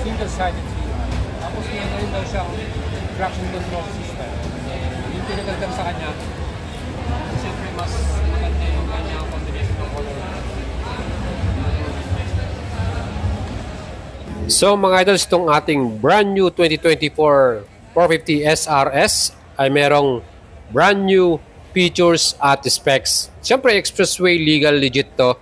single-sided CR. Tapos meron daw siyang traction control system. Yung pinagagdag sa kanya, siyempre mas maganda yung kanyang combination ng color. So mga idols, itong ating brand new 2024 450 SRS ay merong brand new features at specs. Siyempre expressway legal legit to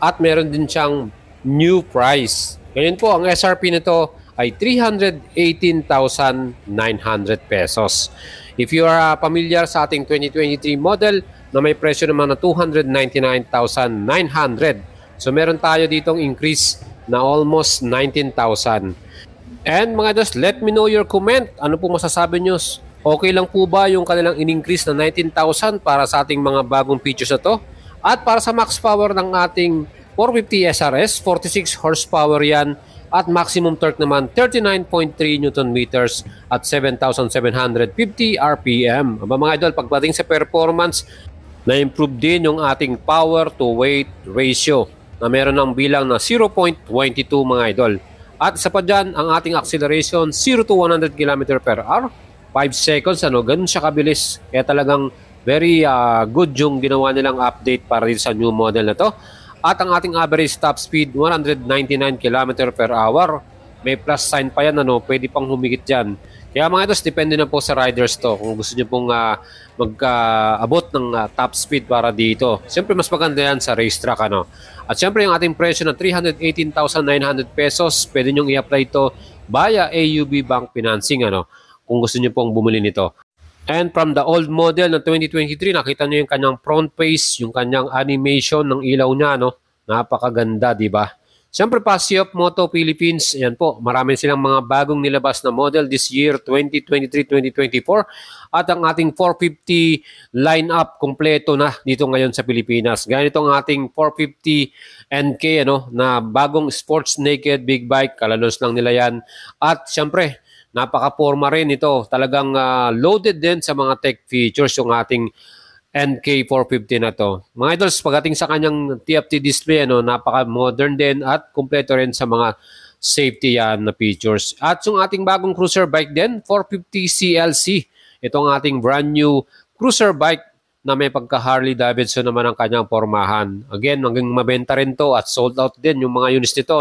at meron din siyang new price. Ngayon po ang SRP nito ay 318,900 pesos. If you are familiar sa ating 2023 model na may presyo naman na 299,900. So meron tayo ditong increase na almost 19,000. And mga dos, let me know your comment. Ano po masasabi nyo? Okay lang po ba yung kanilang in-increase na 19,000 para sa ating mga bagong features na to? At para sa max power ng ating 450 SRS, 46 horsepower yan. At maximum torque naman 39.3 Newton meters at 7,750 RPM. Aba mga idol, pagdating sa performance, na-improve din yung ating power to weight ratio na meron ng bilang na 0.22 mga idol. At isa pa dyan, ang ating acceleration 0 to 100 km per hour, 5 seconds, ganun siya kabilis. Kaya talagang very good yung ginawa nilang update para dito sa new model na to. At ang ating average top speed, 199 km per hour. May plus sign pa yan, pwede pang humigit dyan. Kaya mga idos, depende na po sa riders to. Kung gusto nyo pong mag-abot ng top speed para dito. Siyempre, mas maganda yan sa racetrack, At siyempre, yung ating presyo na 318,900 pesos, pwede nyo i-apply ito via AUB Bank Financing, kung gusto nyo pong bumili nito. And from the old model na 2023, nakita nyo yung kanyang front face, yung kanyang animation ng ilaw niya, Napakaganda, di ba? Siyempre pa, Siop Moto Philippines, ayan po, marami silang mga bagong nilabas na model this year, 2023-2024. At ang ating 450 lineup, kompleto na dito ngayon sa Pilipinas. Ganito ang ating 450 NK, na bagong sports naked big bike, kalalos lang nila yan. At siyempre, napaka-forma rin ito. Talagang loaded din sa mga tech features yung ating NK450 na to. Mga idols, pagdating sa kanyang TFT display, napaka-modern din at kumpleto rin sa mga safety yan na features. At yung ating bagong cruiser bike din, 450 CLC. Ito ang ating brand new cruiser bike na may pagka Harley Davidson naman ang kanyang formahan. Again, hanggang mabenta rin to at sold out din yung mga units nito.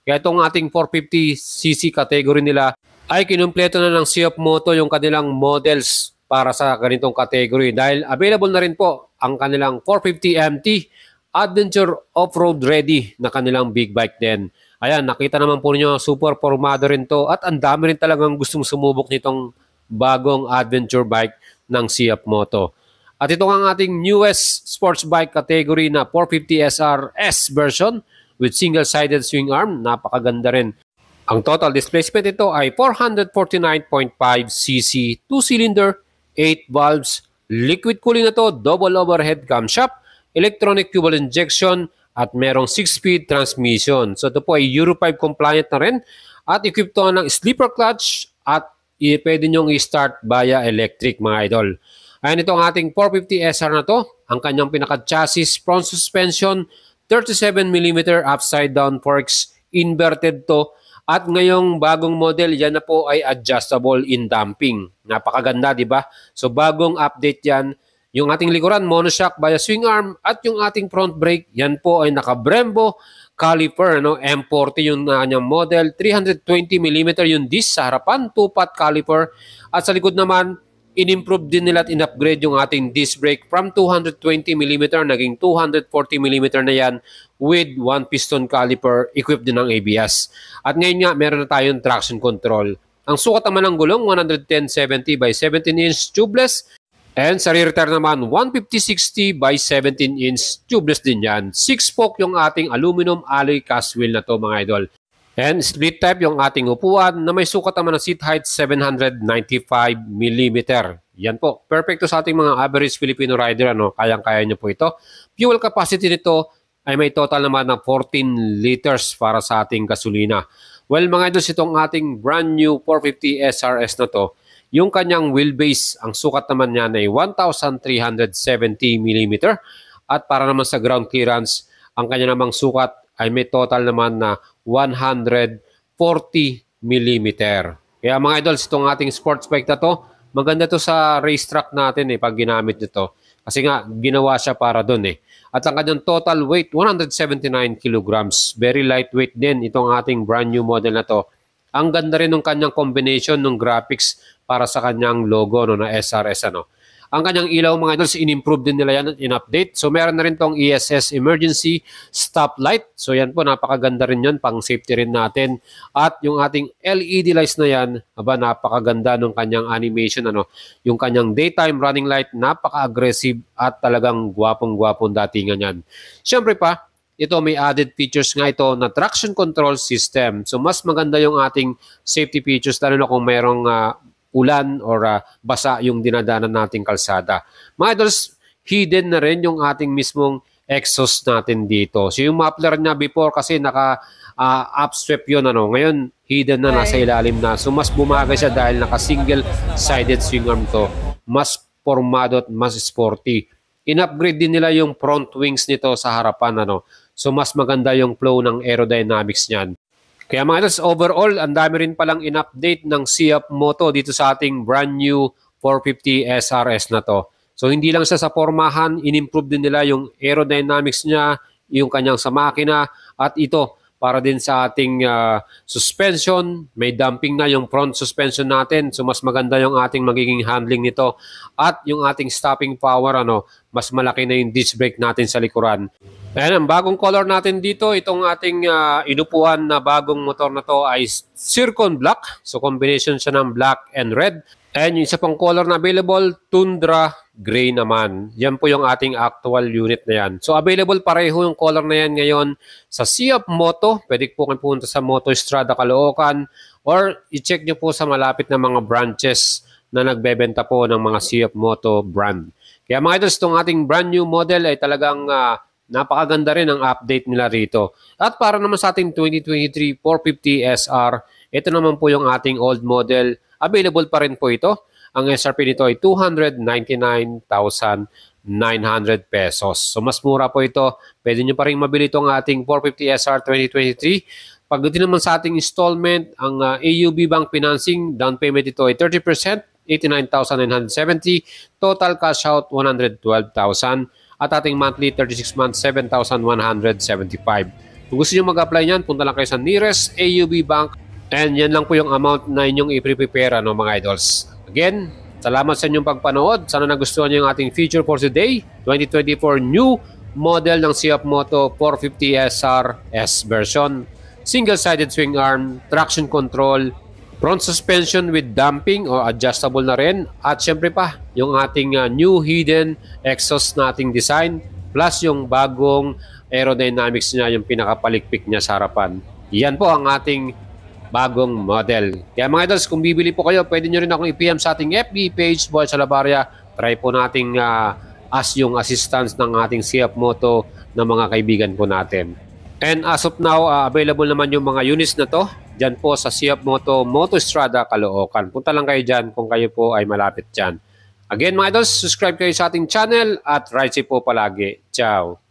Kaya itong ating 450cc category nila ay kinumpleto na ng Siop Moto yung kanilang models para sa ganitong category dahil available na rin po ang kanilang 450 MT Adventure Off-Road Ready na kanilang big bike din. Ayan, nakita naman po niyo, super formado rin to at ang dami rin talagang gustong sumubok nitong bagong adventure bike ng Siop Moto. At ito ang ating newest sports bike category na 450 SRS version with single-sided swing arm. Napakaganda rin. Ang total displacement ito ay 449.5cc, 2-cylinder, 8 valves, liquid cooling na to, double overhead camshaft, electronic fuel injection, at merong 6-speed transmission. So ito po ay Euro 5 compliant na rin at equipped to ng sleeper clutch at pwede nyong i-start via electric mga idol. Ayan, ito ang ating 450 SR na to. Ang kanyang pinaka-chassis, front suspension, 37mm upside down forks, inverted to. At ngayong bagong model, yan na po ay adjustable in damping. Napakaganda, di ba? So bagong update yan. Yung ating likuran, monoshock via swing arm. At yung ating front brake, yan po ay naka-Brembo caliper. M40 yung kanyang model. 320mm yung disc sa harapan, 2-pot caliper. At sa likod naman, in-improve din nila at in-upgrade yung ating disc brake from 220mm naging 240mm na yan with 1-piston caliper equipped din ng ABS. At ngayon nga, meron na tayong traction control. Ang sukat naman ng gulong, 110/70 by 17-inch tubeless. And sa rear tire naman, 150/60 by 17-inch tubeless din yan. 6-spoke yung ating aluminum alloy cast wheel na to mga idol. And split type yung ating upuan na may sukat naman ng seat height 795mm. Yan po. Perfecto sa ating mga average Filipino rider. Kayang-kaya nyo po ito. Fuel capacity nito ay may total naman ng 14 liters para sa ating gasolina. Well mga idol, itong ating brand new 450 SRS na to, yung kanyang wheelbase, ang sukat naman niya ay 1,370mm. At para naman sa ground clearance, ang kanya namang sukat ay may total naman na 140 Kaya mga idols, itong ating sports bike na to, maganda to sa racetrack natin pag ginamit nito. Kasi nga, ginawa siya para doon At ang kanyang total weight, 179 kilograms. Very lightweight din itong ating brand new model na to. Ang ganda rin ng kanyang combination ng graphics para sa kanyang logo na SRS Ang kanyang ilaw mga idols, in-improve din nila yan, in-update. So meron na rin tong ESS Emergency Stoplight. So yan po, napakaganda rin yan, pang safety rin natin. At yung ating LED lights na yan, napakaganda ng kanyang animation. Yung kanyang daytime running light, napaka-aggressive at talagang gwapong-gwapong datingan yan. Siyempre pa, ito may added features nga ito na traction control system. So mas maganda yung ating safety features lalo na kung mayroong ulan or basa yung dinadanan nating kalsada. Mga idols, hidden na rin yung ating mismong exhaust natin dito. So yung muffler niya before kasi naka-upstrap yun. Ngayon, hidden na, nasa ilalim na. So mas bumagay siya dahil naka-single-sided swing arm to. Mas formado at mas sporty. In-upgrade din nila yung front wings nito sa harapan. So mas maganda yung flow ng aerodynamics niyan. Kaya mga idols, overall, ang dami rin palang in-update ng Siap Moto dito sa ating brand new 450 SRS na to. So hindi lang siya sa pormahan, in-improve din nila yung aerodynamics niya, yung kanyang sa makina, at ito para din sa ating suspension. May damping na yung front suspension natin, so mas maganda yung ating magiging handling nito. At yung ating stopping power, mas malaki na yung disc brake natin sa likuran. Ayan, ang bagong color natin dito, itong ating inupuan na bagong motor na to ay Zircon Black. So combination siya ng black and red. And yung isa pang color na available, Tundra Gray naman. Yan po yung ating actual unit na yan. So available pareho yung color na yan ngayon sa Siap Moto. Pwede po kayo pumunta sa Moto Strada Caloocan or i-check nyo po sa malapit na mga branches na nagbebenta po ng mga Siap Moto brand. Kaya mga idols, itong ating brand new model ay talagang napakaganda rin ang update nila rito. At para naman sa ating 2023 450 SR, ito naman po yung ating old model. Available pa rin po ito. Ang SRP nito ay 299,900 pesos. So mas mura po ito. Pwede nyo pa rin mabili itong ating 450 SR 2023. Pagdating naman sa ating installment, ang AUB Bank Financing, down payment ito ay 30%, 89,970. Total cash out, 112,000. At ating monthly 36 months, 7,175. Kung gusto nyo mag-apply niyan, punta lang kayo sa nearest AUB Bank. And yan lang po yung amount na inyong i-prepare mga idols. Again, salamat sa inyong pagpanood. Sana nagustuhan nyo yung ating feature for today. 2024 new model ng Siap Moto 450 SR S version. Single-sided swing arm, traction control, front suspension with damping o adjustable na rin. At syempre pa, yung ating new hidden exhaust nating design plus yung bagong aerodynamics niya, yung pinakapalikpik niya sa harapan. Yan po ang ating bagong model. Kaya mga idols, kung bibili po kayo, pwede nyo rin akong i-PM sa ating FB page, Boy Salabaria. Try po nating as yung assistance ng ating Siap Moto na mga kaibigan po natin. And as of now, available naman yung mga units na to dyan po sa Siap Moto Motostrada Caloocan. Punta lang kayo dyan kung kayo po ay malapit dyan. Again mga idols, subscribe kayo sa ating channel at ride safe po palagi. Ciao!